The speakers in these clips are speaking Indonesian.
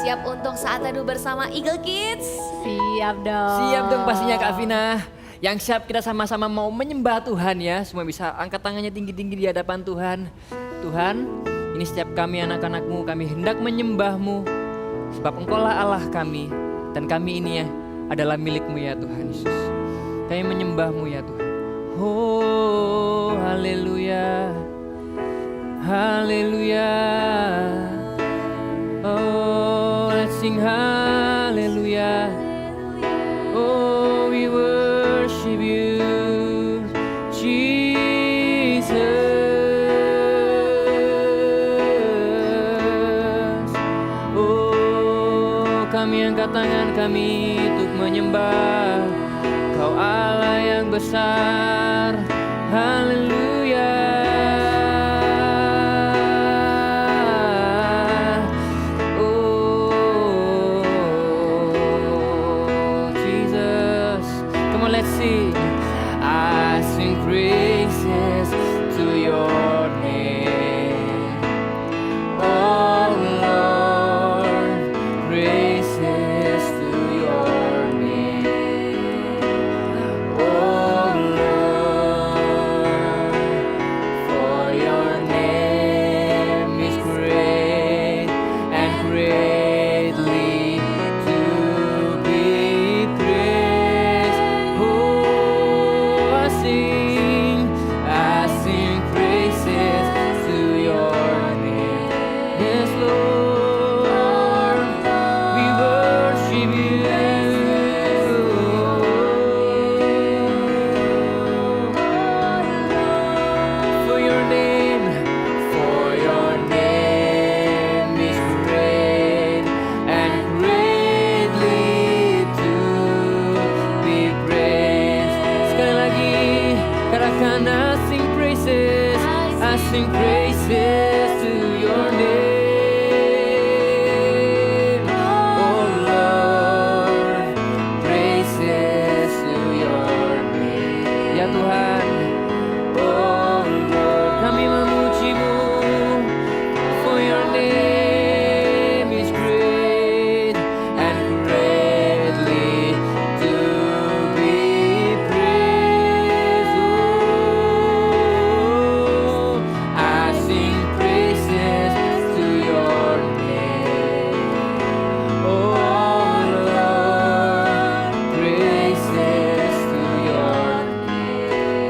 siap untuk saat teduh bersama Eagle Kids? Siap dong. Siap dong pastinya Kak Vina. Yang siap kita sama-sama mau menyembah Tuhan ya. Semua bisa angkat tangannya tinggi-tinggi di hadapan Tuhan. Tuhan, ini setiap kami anak-anak-Mu, kami hendak menyembah-Mu. Sebab Engkaulah Allah kami. Dan kami ini ya adalah milik-Mu ya Tuhan Yesus. Kami menyembah-Mu ya Tuhan. Oh, haleluya. Haleluya. Oh, let's sing haleluya. Oh, we worship you, Jesus. Oh, kami angkat tangan kami untuk menyembah Kau Allah yang besar. Haleluya. Let's sing. I sing praises to your name, oh Lord, praises to your name, oh Lord, for your name is great and greatly to be praised. I sing praises to your name. Yes, Lord, we worship you. For your name is great and greatly to be praised. Sekali lagi. Katakan I sing praises to your name, oh Lord, praises to your name. Ya Tuhan, oh Lord, kami memuji-Mu, for your name is great and greatly to be praised. I sing praises to your name, oh Lord, praises to your name.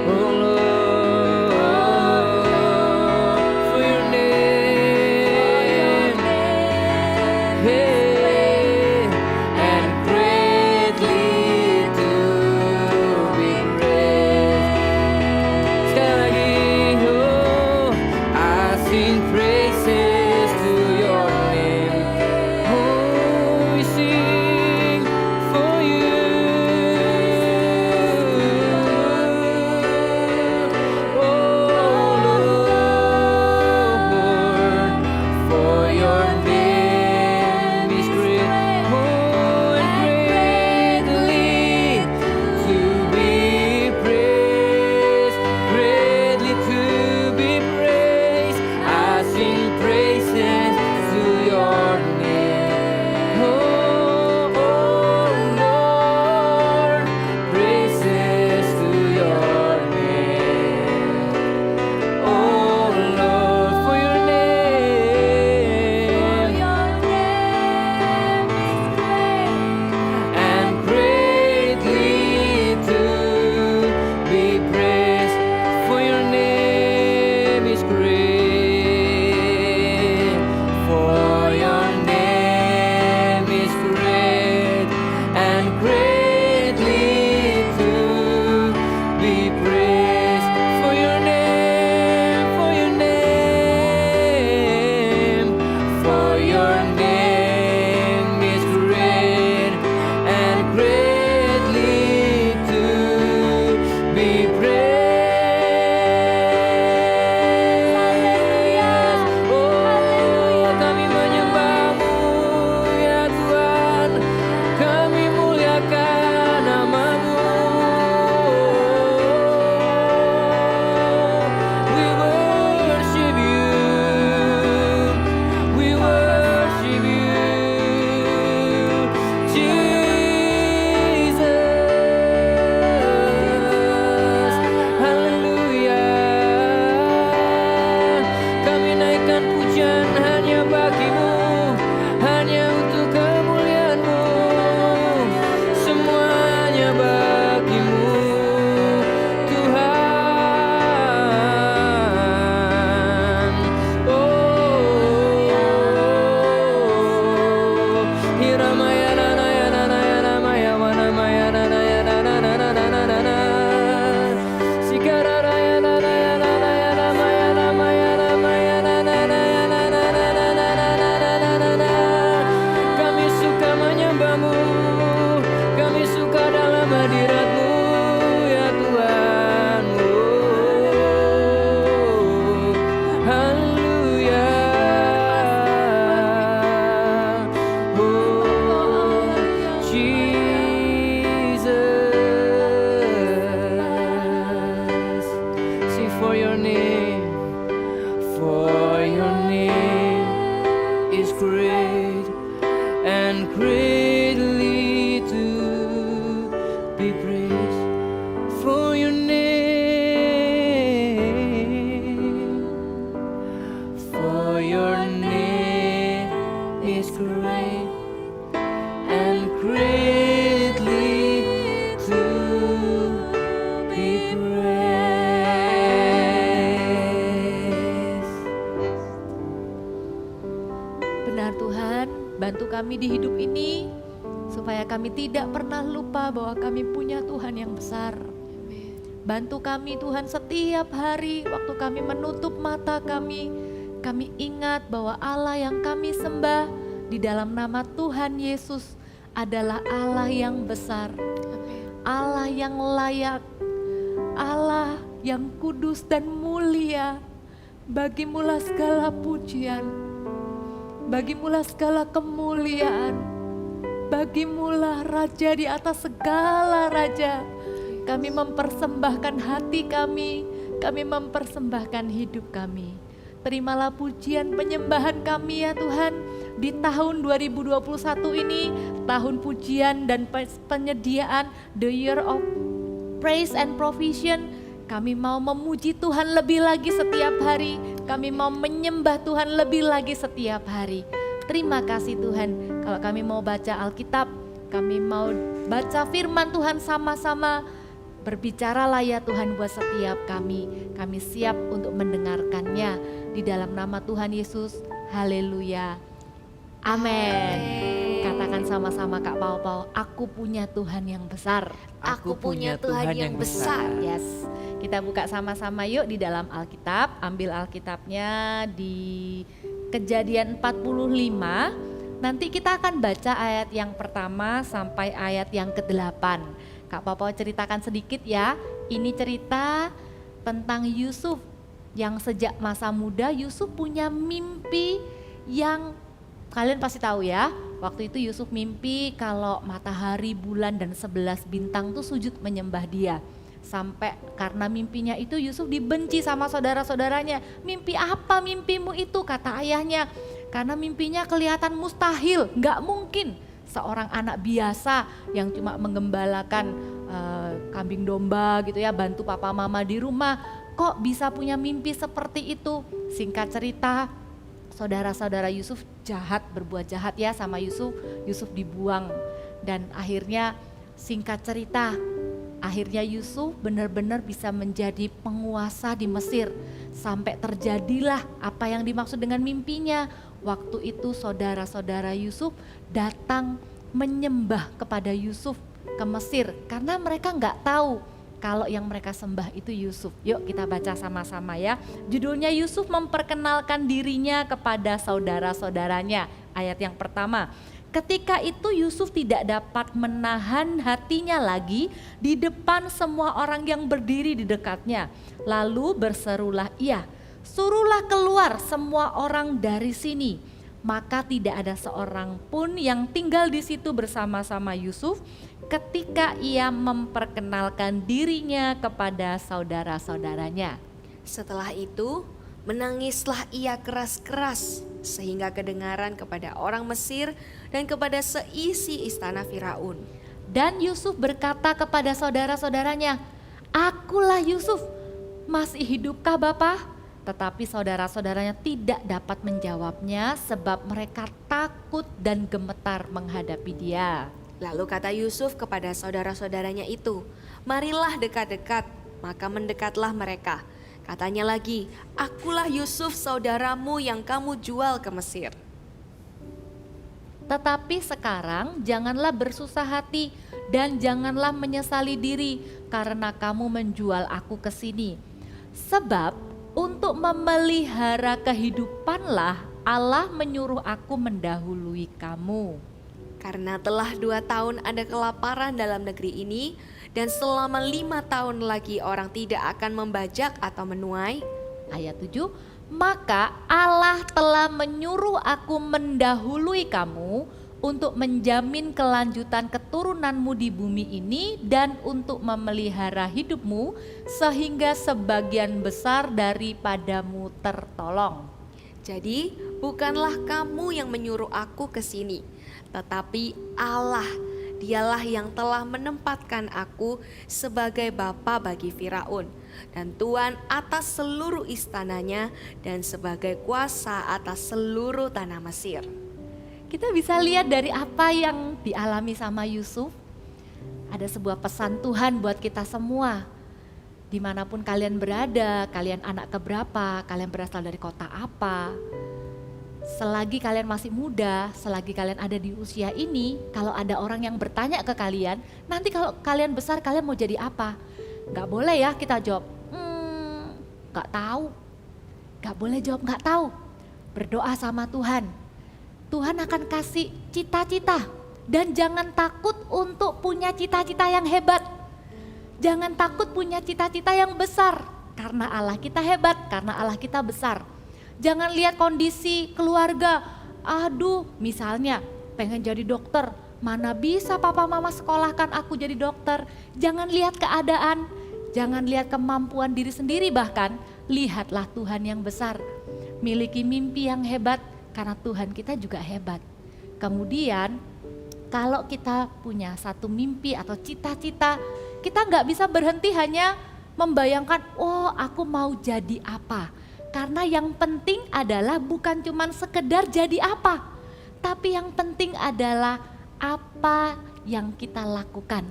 be praised. Benar Tuhan, bantu kami di hidup ini supaya kami tidak pernah lupa bahwa kami punya Tuhan yang besar. Bantu kami Tuhan setiap hari waktu kami menutup mata kami ingat bahwa Allah yang kami sembah di dalam nama Tuhan Yesus adalah Allah yang besar, Allah yang layak, Allah yang kudus dan mulia. Bagimulah segala pujian, bagimulah segala kemuliaan, bagimulah Raja di atas segala raja. Kami mempersembahkan hati kami mempersembahkan hidup kami. Terimalah pujian penyembahan kami ya Tuhan. Di tahun 2021 ini, tahun pujian dan penyediaan, the year of praise and provision. Kami mau memuji Tuhan lebih lagi setiap hari. Kami mau menyembah Tuhan lebih lagi setiap hari. Terima kasih Tuhan. Kalau kami mau baca Alkitab, kami mau baca firman Tuhan sama-sama. Berbicaralah ya Tuhan buat setiap kami. Kami siap untuk mendengarkannya. Di dalam nama Tuhan Yesus. Haleluya. Amin. Katakan sama-sama Kak Pau, aku punya Tuhan yang besar. Aku punya Tuhan yang besar. Yes. Kita buka sama-sama yuk di dalam Alkitab. Ambil Alkitabnya di Kejadian 45. Nanti kita akan baca ayat yang pertama sampai ayat yang ke-8. Kak Papa ceritakan sedikit ya. Ini cerita tentang Yusuf yang sejak masa muda Yusuf punya mimpi yang kalian pasti tahu ya. Waktu itu Yusuf mimpi kalau matahari, bulan dan 11 bintang tuh sujud menyembah dia. Sampai karena mimpinya itu Yusuf dibenci sama saudara-saudaranya. Mimpi apa mimpimu itu, kata ayahnya. Karena mimpinya kelihatan mustahil, gak mungkin seorang anak biasa yang cuma menggembalakan kambing domba gitu ya, bantu papa mama di rumah, kok bisa punya mimpi seperti itu. Singkat cerita, saudara-saudara Yusuf berbuat jahat ya sama Yusuf. Yusuf dibuang dan akhirnya singkat cerita, akhirnya Yusuf benar-benar bisa menjadi penguasa di Mesir. Sampai terjadilah apa yang dimaksud dengan mimpinya. Waktu itu saudara-saudara Yusuf datang menyembah kepada Yusuf ke Mesir. Karena mereka nggak tahu kalau yang mereka sembah itu Yusuf. Yuk kita baca sama-sama ya. Judulnya Yusuf memperkenalkan dirinya kepada saudara-saudaranya. Ayat yang pertama. Ketika itu Yusuf tidak dapat menahan hatinya lagi di depan semua orang yang berdiri di dekatnya. Lalu berserulah ia, suruhlah keluar semua orang dari sini. Maka tidak ada seorang pun yang tinggal di situ bersama-sama Yusuf ketika ia memperkenalkan dirinya kepada saudara-saudaranya. Setelah itu menangislah ia keras-keras sehingga kedengaran kepada orang Mesir dan kepada seisi istana Firaun. Dan Yusuf berkata kepada saudara-saudaranya, akulah Yusuf, masih hidupkah Bapa? Tetapi saudara-saudaranya tidak dapat menjawabnya sebab mereka takut dan gemetar menghadapi dia. Lalu kata Yusuf kepada saudara-saudaranya itu, marilah dekat-dekat, maka mendekatlah mereka. Katanya lagi, akulah Yusuf saudaramu yang kamu jual ke Mesir. Tetapi sekarang janganlah bersusah hati dan janganlah menyesali diri karena kamu menjual aku ke sini. Sebab untuk memelihara kehidupanlah Allah menyuruh aku mendahului kamu. Karena telah 2 tahun ada kelaparan dalam negeri ini, dan selama 5 tahun lagi orang tidak akan membajak atau menuai. Ayat 7, maka Allah telah menyuruh aku mendahului kamu untuk menjamin kelanjutan keturunanmu di bumi ini dan untuk memelihara hidupmu sehingga sebagian besar daripadamu tertolong. Jadi bukanlah kamu yang menyuruh aku ke sini, tetapi Allah, dialah yang telah menempatkan aku sebagai bapa bagi Firaun dan tuan atas seluruh istananya dan sebagai kuasa atas seluruh tanah Mesir. Kita bisa lihat dari apa yang dialami sama Yusuf, ada sebuah pesan Tuhan buat kita semua. Dimanapun kalian berada, kalian anak keberapa, kalian berasal dari kota apa. Selagi kalian masih muda, selagi kalian ada di usia ini, kalau ada orang yang bertanya ke kalian, nanti kalau kalian besar kalian mau jadi apa? Gak boleh ya kita jawab, gak tahu. Gak boleh jawab gak tahu. Berdoa sama Tuhan. Tuhan akan kasih cita-cita. Dan jangan takut untuk punya cita-cita yang hebat. Jangan takut punya cita-cita yang besar. Karena Allah kita hebat, karena Allah kita besar. Jangan lihat kondisi keluarga. Aduh, misalnya pengen jadi dokter. Mana bisa papa mama sekolahkan aku jadi dokter. Jangan lihat keadaan. Jangan lihat kemampuan diri sendiri bahkan. Lihatlah Tuhan yang besar. Miliki mimpi yang hebat karena Tuhan kita juga hebat. Kemudian kalau kita punya satu mimpi atau cita-cita, kita nggak bisa berhenti hanya membayangkan, oh aku mau jadi apa. Karena yang penting adalah bukan cuma sekedar jadi apa, tapi yang penting adalah apa yang kita lakukan.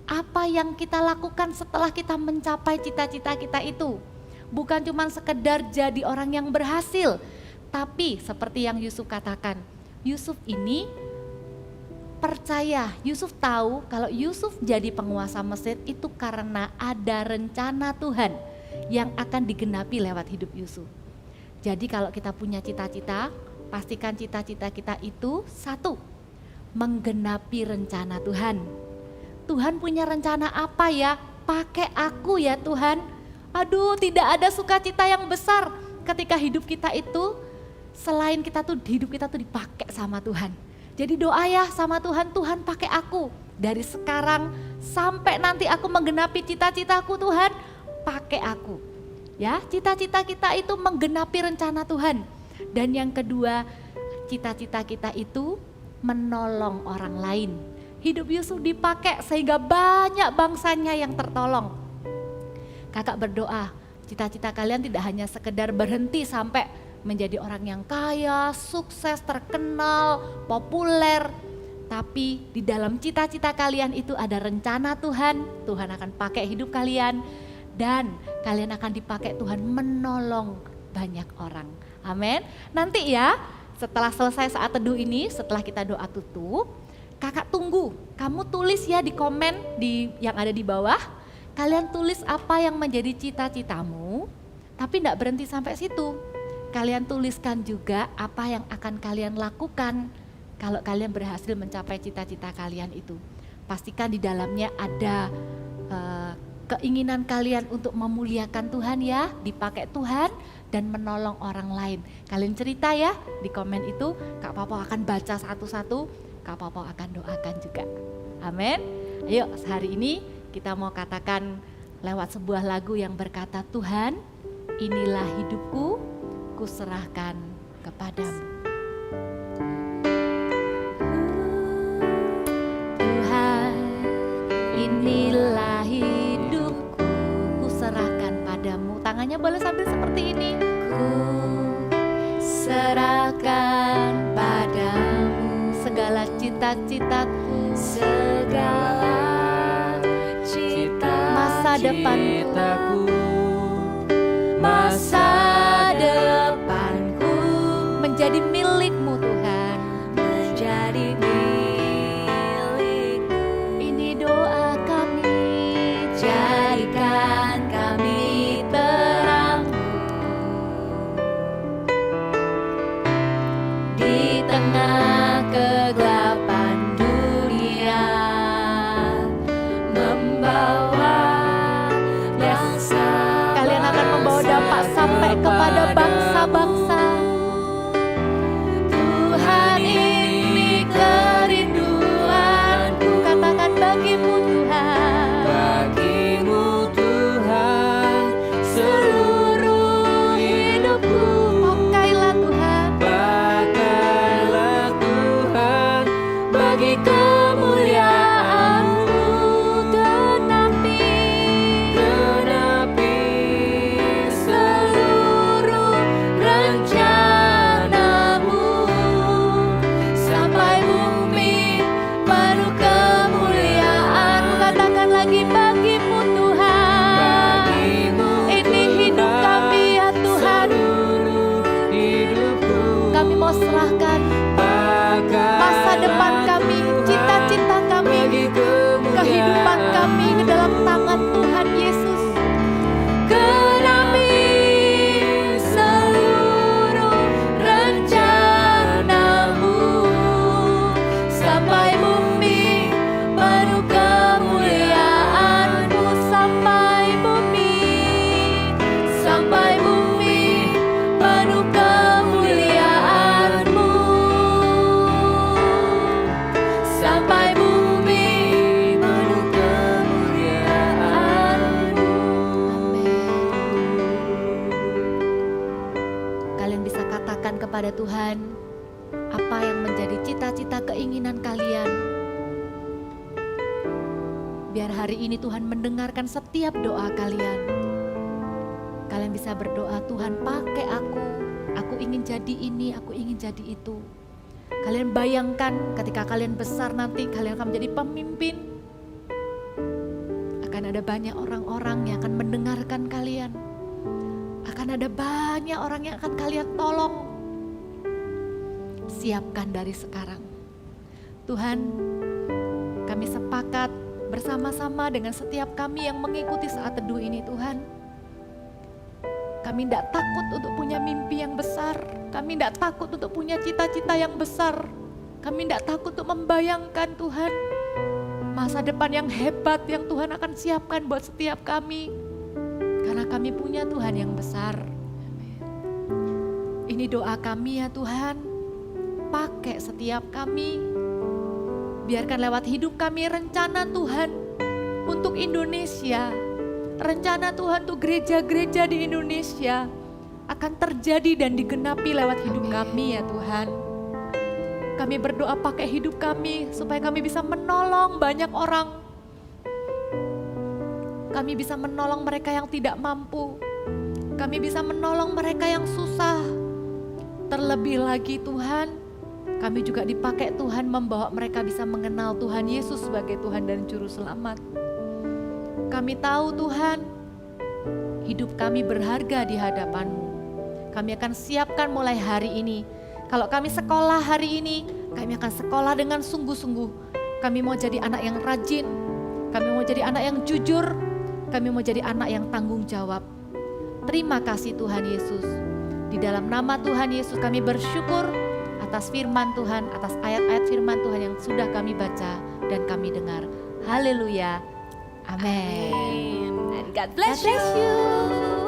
Apa yang kita lakukan setelah kita mencapai cita-cita kita itu. Bukan cuma sekedar jadi orang yang berhasil, tapi seperti yang Yusuf katakan, Yusuf ini percaya, Yusuf tahu kalau Yusuf jadi penguasa Mesir itu karena ada rencana Tuhan yang akan digenapi lewat hidup Yusuf. Jadi kalau kita punya cita-cita, pastikan cita-cita kita itu satu, menggenapi rencana Tuhan. Tuhan punya rencana apa ya? Pakai aku ya Tuhan. Aduh, tidak ada sukacita yang besar ketika hidup kita itu selain kita tuh hidup kita tuh dipakai sama Tuhan. Jadi doa ya sama Tuhan, Tuhan pakai aku. Dari sekarang sampai nanti aku menggenapi cita-citaku Tuhan, pakai aku. Ya, cita-cita kita itu menggenapi rencana Tuhan. Dan yang kedua, cita-cita kita itu menolong orang lain. Hidup Yusuf dipakai sehingga banyak bangsanya yang tertolong. Kakak berdoa, cita-cita kalian tidak hanya sekedar berhenti sampai menjadi orang yang kaya, sukses, terkenal, populer. Tapi di dalam cita-cita kalian itu ada rencana Tuhan. Tuhan akan pakai hidup kalian dan kalian akan dipakai Tuhan menolong banyak orang. Amin. Nanti ya setelah selesai saat teduh ini, setelah kita doa tutup, kakak tunggu. Kamu tulis ya di komen yang ada di bawah. Kalian tulis apa yang menjadi cita-citamu, tapi tidak berhenti sampai situ. Kalian tuliskan juga apa yang akan kalian lakukan kalau kalian berhasil mencapai cita-cita kalian itu. Pastikan di dalamnya ada keinginan kalian untuk memuliakan Tuhan ya, dipakai Tuhan dan menolong orang lain. Kalian cerita ya di komen itu, Kak Popo akan baca satu-satu, Kak Popo akan doakan juga. Amin. Ayo hari ini kita mau katakan lewat sebuah lagu yang berkata, Tuhan inilah hidupku, kuserahkan kepadamu. Tuhan, inilah hidupku, kuserahkan padamu. Tangannya boleh sambil seperti ini. Ku serahkan padamu segala cita-citaku, segala masa depanku, masa depanku menjadi milikmu Tuhan, menjadi milikmu. Ini doa kami, jadikan kami terang-mu di tengah kegelapan dunia, membawa bangsa. Kalian akan membawa dampak sampai kepada bangsa-bangsa. Tuhan ini kerinduanku, katakan bagimu Tuhan, bagimu Tuhan, seluruh hidupku. Pakailah Tuhan, pakailah Tuhan, bagi kemuliaan-Mu. Genapi seluruh kepada Tuhan apa yang menjadi cita-cita keinginan kalian. Biar hari ini Tuhan mendengarkan setiap doa kalian. Kalian bisa berdoa, Tuhan pakai aku ingin jadi ini, aku ingin jadi itu. Kalian bayangkan ketika kalian besar nanti kalian akan menjadi pemimpin. Akan ada banyak orang-orang yang akan mendengarkan kalian. Akan ada banyak orang yang akan kalian tolong. Siapkan dari sekarang. Tuhan, kami sepakat bersama-sama dengan setiap kami yang mengikuti saat teduh ini Tuhan. Kami tidak takut untuk punya mimpi yang besar. Kami tidak takut untuk punya cita-cita yang besar. Kami tidak takut untuk membayangkan Tuhan masa depan yang hebat yang Tuhan akan siapkan buat setiap kami. Karena kami punya Tuhan yang besar. Ini doa kami ya Tuhan. Pakai setiap kami. Biarkan lewat hidup kami rencana Tuhan untuk Indonesia. Rencana Tuhan untuk gereja-gereja di Indonesia akan terjadi dan digenapi lewat hidup kami ya Tuhan. Kami berdoa pakai hidup kami supaya kami bisa menolong banyak orang. Kami bisa menolong mereka yang tidak mampu. Kami bisa menolong mereka yang susah. Terlebih lagi Tuhan, kami juga dipakai Tuhan membawa mereka bisa mengenal Tuhan Yesus sebagai Tuhan dan Juru Selamat. Kami tahu Tuhan, hidup kami berharga di hadapan-Mu. Kami akan siapkan mulai hari ini. Kalau kami sekolah hari ini, kami akan sekolah dengan sungguh-sungguh. Kami mau jadi anak yang rajin, kami mau jadi anak yang jujur, kami mau jadi anak yang tanggung jawab. Terima kasih Tuhan Yesus. Di dalam nama Tuhan Yesus kami bersyukur atas firman Tuhan, atas ayat-ayat firman Tuhan yang sudah kami baca dan kami dengar. Haleluya. Amin. And God bless you.